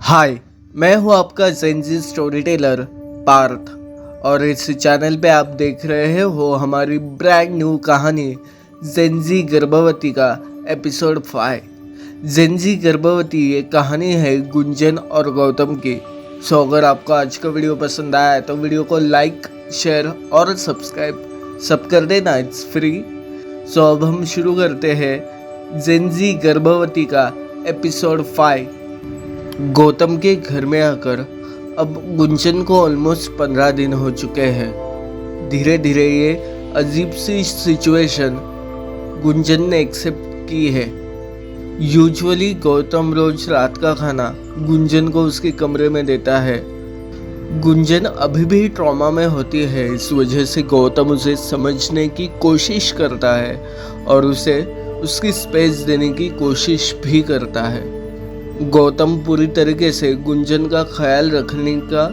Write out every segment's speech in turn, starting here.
हाय, मैं हूँ आपका जेनजी स्टोरी टेलर पार्थ और इस चैनल पे आप देख रहे हो हमारी ब्रांड न्यू कहानी जेनजी गर्भवती का एपिसोड 5। जेनजी गर्भवती ये कहानी है गुंजन और गौतम की। सो अगर आपको आज का वीडियो पसंद आया तो वीडियो को लाइक, शेयर और सब्सक्राइब सब कर देना, इट्स फ्री। सो अब हम शुरू करते हैं जेनजी गर्भवती का एपिसोड 5। गौतम के घर में आकर अब गुंजन को ऑलमोस्ट 15 दिन हो चुके हैं। धीरे धीरे ये अजीब सी सिचुएशन गुंजन ने एक्सेप्ट की है। यूजुअली गौतम रोज रात का खाना गुंजन को उसके कमरे में देता है। गुंजन अभी भी ट्रॉमा में होती है, इस वजह से गौतम उसे समझने की कोशिश करता है और उसे उसकी स्पेस देने की कोशिश भी करता है। गौतम पूरी तरीके से गुंजन का ख्याल रखने का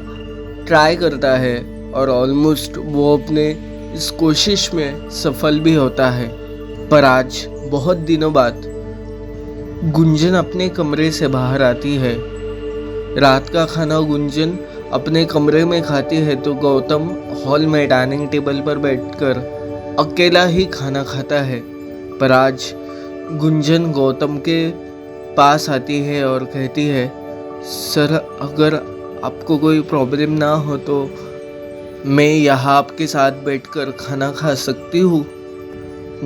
ट्राई करता है और ऑलमोस्ट वो अपने इस कोशिश में सफल भी होता है। पर आज बहुत दिनों बाद गुंजन अपने कमरे से बाहर आती है। रात का खाना गुंजन अपने कमरे में खाती है तो गौतम हॉल में डाइनिंग टेबल पर बैठकर अकेला ही खाना खाता है। पर आज गुंजन गौतम के पास आती है और कहती है, सर अगर आपको कोई प्रॉब्लम ना हो तो मैं यहाँ आपके साथ बैठकर खाना खा सकती हूँ।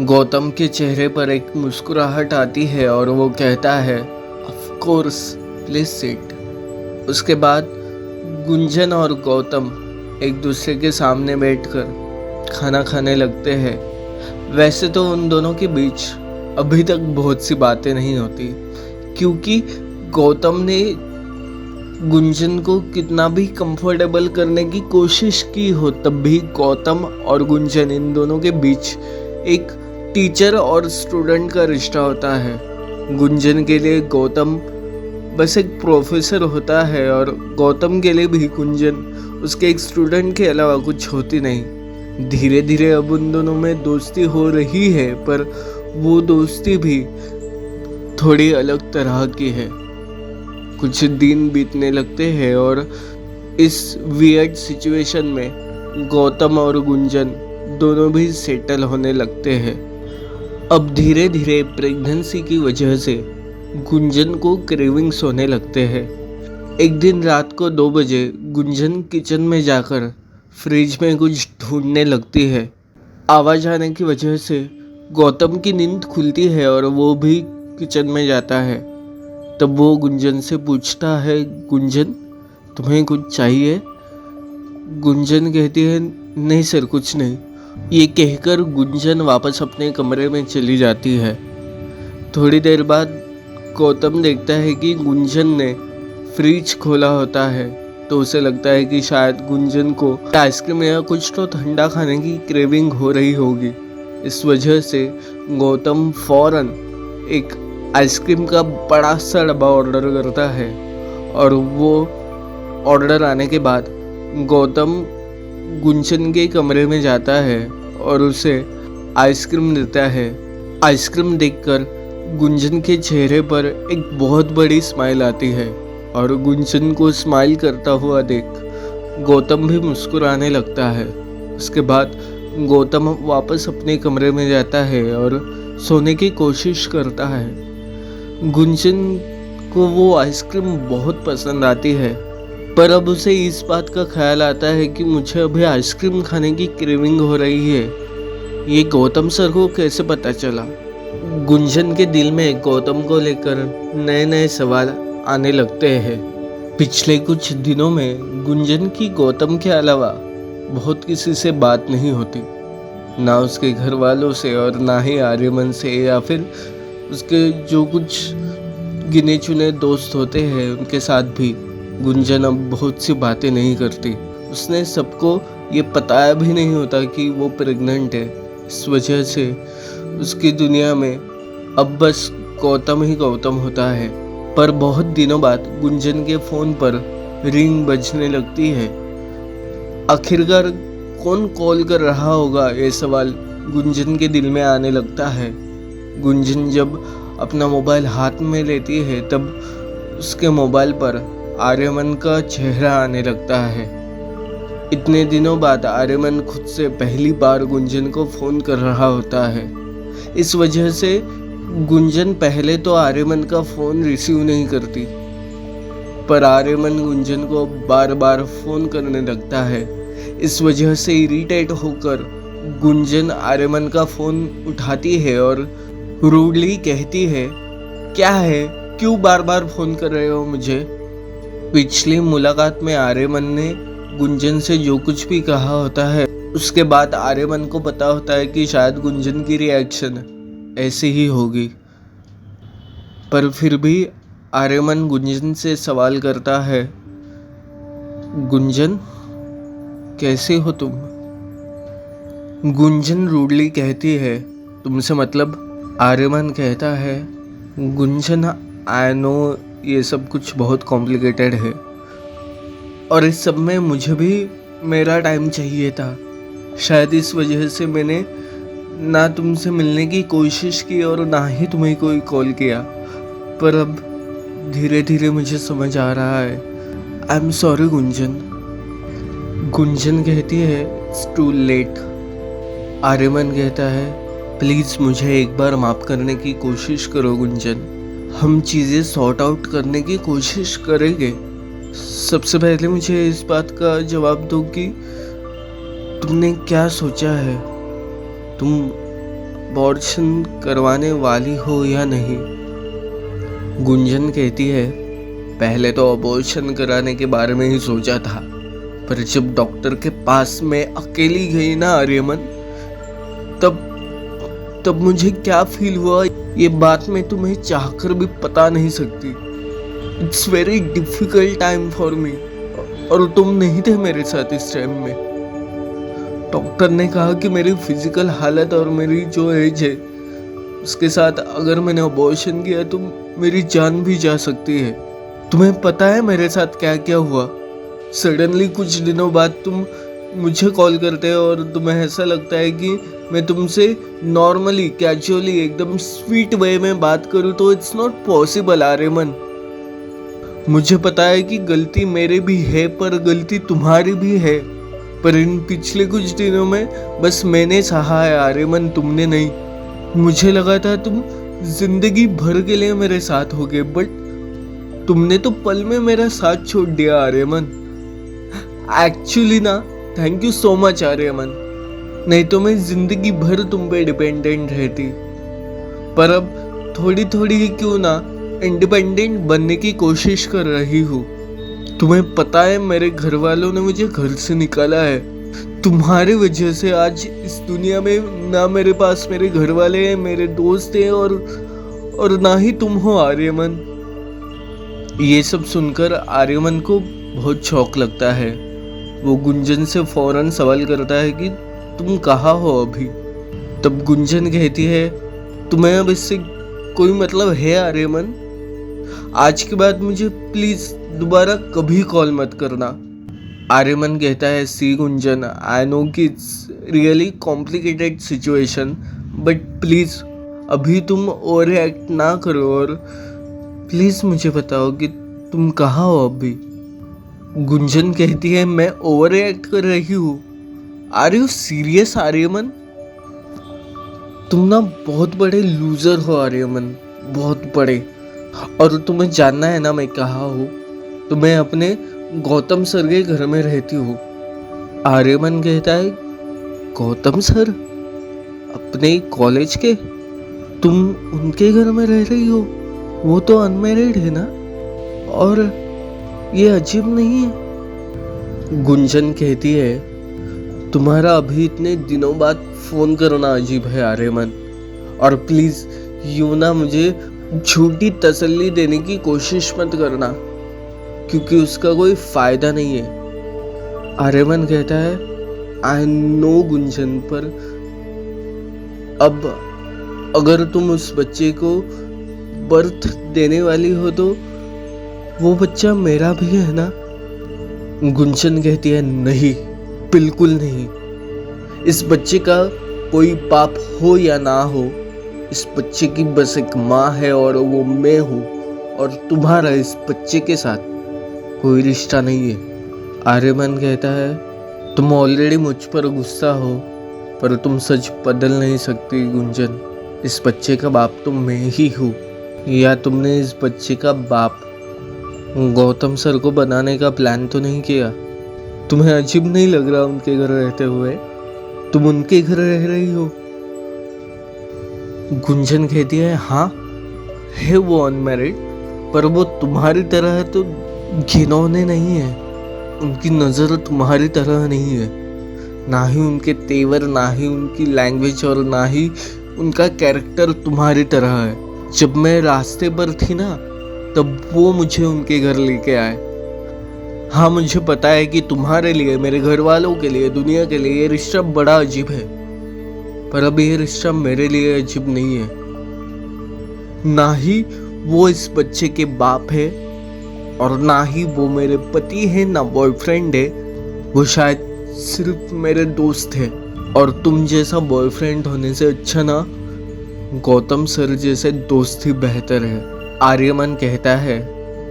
गौतम के चेहरे पर एक मुस्कुराहट आती है और वो कहता है, ऑफ कोर्स प्लीज सिट। उसके बाद गुंजन और गौतम एक दूसरे के सामने बैठकर खाना खाने लगते हैं। वैसे तो उन दोनों के बीच अभी तक बहुत सी बातें नहीं होती, क्योंकि गौतम ने गुंजन को कितना भी कंफर्टेबल करने की कोशिश की हो, तब भी गौतम और गुंजन इन दोनों के बीच एक टीचर और स्टूडेंट का रिश्ता होता है। गुंजन के लिए गौतम बस एक प्रोफेसर होता है और गौतम के लिए भी गुंजन उसके एक स्टूडेंट के अलावा कुछ होती नहीं। धीरे धीरे अब उन दोनों में दोस्ती हो रही है, पर वो दोस्ती भी थोड़ी अलग तरह की है। कुछ दिन बीतने लगते हैं और इस वियर्ड सिचुएशन में गौतम और गुंजन दोनों भी सेटल होने लगते हैं। अब धीरे धीरे प्रेगनेंसी की वजह से गुंजन को क्रेविंग्स होने लगते हैं। एक दिन रात को 2 बजे गुंजन किचन में जाकर फ्रिज में कुछ ढूंढने लगती है। आवाज़ आने की वजह से गौतम की नींद खुलती है और वो भी किचन में जाता है। तब वो गुंजन से पूछता है, गुंजन तुम्हें कुछ चाहिए? गुंजन कहती है, नहीं सर कुछ नहीं। ये कहकर गुंजन वापस अपने कमरे में चली जाती है। थोड़ी देर बाद गौतम देखता है कि गुंजन ने फ्रिज खोला होता है, तो उसे लगता है कि शायद गुंजन को आइसक्रीम या कुछ तो ठंडा खाने की क्रेविंग हो रही होगी। इस वजह से गौतम फौरन एक आइसक्रीम का बड़ा सा डब्बा ऑर्डर करता है और वो ऑर्डर आने के बाद गौतम गुंजन के कमरे में जाता है और उसे आइसक्रीम देता है। आइसक्रीम देखकर गुंजन के चेहरे पर एक बहुत बड़ी स्माइल आती है और गुंजन को स्माइल करता हुआ देख गौतम भी मुस्कुराने लगता है। उसके बाद गौतम वापस अपने कमरे में जाता है और सोने की कोशिश करता है। गुंजन को वो आइसक्रीम बहुत पसंद आती है, पर अब उसे इस बात का ख्याल आता है कि मुझे अभी आइसक्रीम खाने की क्रेविंग हो रही है। ये गौतम सर को कैसे पता चला? गुंजन के दिल में गौतम को लेकर नए नए सवाल आने लगते हैं। पिछले कुछ दिनों में गुंजन की गौतम के अलावा बहुत किसी से बात नहीं होती, ना उसके घर वालों से और ना ही आर्यमन से, या फिर उसके जो कुछ गिने चुने दोस्त होते हैं उनके साथ भी गुंजन अब बहुत सी बातें नहीं करती। उसने सबको ये बताया भी नहीं होता कि वो प्रेग्नेंट है। इस वजह से उसकी दुनिया में अब बस गौतम ही गौतम होता है। पर बहुत दिनों बाद गुंजन के फ़ोन पर रिंग बजने लगती है। आखिरकार कौन कॉल कर रहा होगा, ये सवाल गुंजन के दिल में आने लगता है। गुंजन जब अपना मोबाइल हाथ में लेती है तब उसके मोबाइल पर आर्यमन का चेहरा आने लगता है। इतने दिनों बाद आर्यमन खुद से पहली बार गुंजन को फोन कर रहा होता है। इस वजह से गुंजन पहले तो आर्यमन का फोन रिसीव नहीं करती, पर आर्यमन गुंजन को बार बार फोन करने लगता है। इस वजह से इरिटेट होकर गुंजन आर्यमन का फोन उठाती है और रूडली कहती है, क्या है, क्यों बार बार फोन कर रहे हो मुझे। पिछली मुलाकात में आर्यमन ने गुंजन से जो कुछ भी कहा होता है, उसके बाद आर्यमन को पता होता है कि शायद गुंजन की रिएक्शन ऐसी ही होगी, पर फिर भी आर्यमन गुंजन से सवाल करता है, गुंजन कैसे हो तुम। गुंजन रूडली कहती है, तुमसे मतलब। आर्यमन कहता है, गुंजन आई नो ये सब कुछ बहुत कॉम्प्लिकेटेड है और इस सब में मुझे भी मेरा टाइम चाहिए था। शायद इस वजह से मैंने ना तुमसे मिलने की कोशिश की और ना ही तुम्हें कोई कॉल किया, पर अब धीरे धीरे मुझे समझ आ रहा है। I am sorry Gunjan. Gunjan कहती है, इट्स टू लेट। आर्यमन कहता है, प्लीज़ मुझे एक बार माफ़ करने की कोशिश करो गुंजन, हम चीज़ें सॉर्ट आउट करने की कोशिश करेंगे। सबसे पहले मुझे इस बात का जवाब दो कि तुमने क्या सोचा है, तुम अबॉर्शन करवाने वाली हो या नहीं। गुंजन कहती है, पहले तो अबॉर्शन कराने के बारे में ही सोचा था, पर जब डॉक्टर के पास मैं अकेली गई ना आर्यमन, तब मुझे क्या फील हुआ ये बात मैं तुम्हें चाहकर भी बता नहीं सकती। It's very difficult time for me, और तुम नहीं थे मेरे साथ इस टाइम में। डॉक्टर ने कहा कि मेरी फिजिकल हालत और मेरी जो एज है उसके साथ अगर मैंने अबॉर्शन किया तो मेरी जान भी जा सकती है। तुम्हें पता है मेरे साथ क्या क्या हुआ। सडनली कुछ दिनों बाद तुम मुझे कॉल करते हो और तुम्हें ऐसा लगता है कि मैं तुमसे नॉर्मली कैजुअली एकदम स्वीट वे में बात करूं, तो इट्स नॉट पॉसिबल आर्यमन। मुझे पता है कि गलती मेरी भी है, पर गलती तुम्हारी भी है, पर इन पिछले कुछ दिनों में बस मैंने सहा है आर्यमन, तुमने नहीं। मुझे लगा था तुम जिंदगी भर के लिए मेरे साथ होगे, बट तुमने तो पल में मेरा साथ छोड़ दिया आर्यमन। एक्चुअली ना, thank you so much Aryaman, नहीं तो मैं जिंदगी भर तुम पे डिपेंडेंट रहती, पर अब थोड़ी थोड़ी ही क्यों ना इंडिपेंडेंट बनने की कोशिश कर रही हूँ। तुम्हें पता है मेरे घर वालों ने मुझे घर से निकाला है। तुम्हारी वजह से आज इस दुनिया में ना मेरे पास मेरे घर वाले हैं, मेरे दोस्त हैं, और ना ही तुम हो आर्यमन। ये सब सुनकर आर्यमन को बहुत शौक लगता है। वो गुंजन से फौरन सवाल करता है कि तुम कहाँ हो अभी। तब गुंजन कहती है, तुम्हें अब इससे कोई मतलब है आर्यमन। आज के बाद मुझे प्लीज दोबारा कभी कॉल मत करना। आर्यमन कहता है, सी गुंजन, आई नो कि it's really complicated situation, but please अभी तुम ओवर एक्ट ना करो और प्लीज मुझे बताओ कि तुम कहाँ हो अभी। गुंजन कहती है, मैं ओवर एक्ट कर रही हूँ। Are you serious Aryaman. तुम ना बहुत बड़े लूजर हो आर्यमन, बहुत बड़े। और तुम्हें जानना है ना मैं कहाँ हूँ, तो मैं अपने गौतम सर के घर में रहती हूँ। आर्यमन कहता है, गौतम सर अपने कॉलेज के, तुम उनके घर में रह रही हो। वो तो अनमैरिड है ना, और ये अजीब नहीं है। गुंजन कहती है, तुम्हारा अभी इतने दिनों बाद फोन करना अजीब है आर्यमन, और प्लीज यूं ना मुझे झूठी तसल्ली देने की कोशिश मत करना, क्योंकि उसका कोई फायदा नहीं है। आर्यमन कहता है, आई नो गुंजन, पर अब अगर तुम उस बच्चे को बर्थ देने वाली हो तो वो बच्चा मेरा भी है ना। गुंजन कहती है, नहीं, बिल्कुल नहीं। इस बच्चे का कोई बाप हो या ना हो, इस बच्चे की बस एक माँ है और वो मैं हूँ, और तुम्हारा इस बच्चे के साथ कोई रिश्ता नहीं है। आर्यमन कहता है तुम ऑलरेडी मुझ पर गुस्सा हो, पर तुम सच बदल नहीं सकती गुंजन। इस बच्चे का बाप तो मैं ही हूँ, या तुमने इस बच्चे का बाप गौतम सर को बनाने का प्लान तो नहीं किया? तुम्हें अजीब नहीं लग रहा उनके घर रहते हुए? तुम उनके घर रह रही हो? गुंजन कहती है हाँ है वो अनमैरिड, पर वो तुम्हारी तरह तो घिनौने नहीं है। उनकी नज़र तुम्हारी तरह नहीं है, ना ही उनके तेवर, ना ही उनकी लैंग्वेज और ना ही उनका कैरेक्टर तुम्हारी तरह है। जब मैं रास्ते पर थी ना, तब वो मुझे उनके घर लेके आए। हाँ मुझे पता है कि तुम्हारे लिए, मेरे घर वालों के लिए, दुनिया के लिए ये रिश्ता बड़ा अजीब है, पर अब ये रिश्ता मेरे लिए अजीब नहीं है। ना ही वो इस बच्चे के बाप है और ना ही वो मेरे पति है, ना बॉयफ्रेंड है। वो शायद सिर्फ मेरे दोस्त है, और तुम जैसा बॉयफ्रेंड होने से अच्छा ना गौतम सर जैसे दोस्त ही बेहतर है। आर्यमन कहता है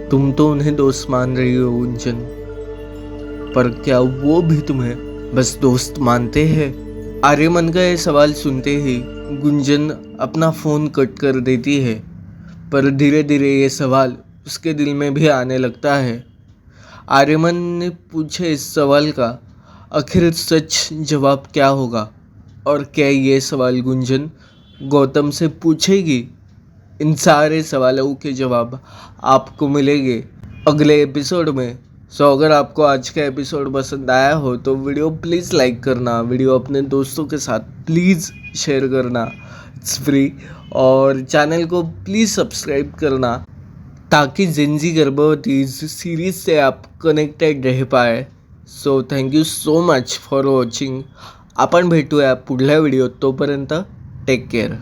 तुम तो उन्हें दोस्त मान रही हो गुंजन, पर क्या वो भी तुम्हें बस दोस्त मानते हैं? आर्यमन का यह सवाल सुनते ही गुंजन अपना फ़ोन कट कर देती है, पर धीरे धीरे ये सवाल उसके दिल में भी आने लगता है। आर्यमन ने पूछे इस सवाल का आखिर सच जवाब क्या होगा, और क्या ये सवाल गुंजन गौतम से पूछेगी? इन सारे सवालों के जवाब आपको मिलेंगे अगले एपिसोड में। सो अगर आपको आज का एपिसोड पसंद आया हो तो वीडियो प्लीज़ लाइक करना, वीडियो अपने दोस्तों के साथ प्लीज़ शेयर करना, इट्स फ्री, और चैनल को प्लीज़ सब्सक्राइब करना ताकि जेंजी गर्भवती इस सीरीज से आप कनेक्टेड रह पाए। So thank you so much for watching. आपण भेटूया पुढल्या व्हिडिओत. तोपर्यंत टेक केअर.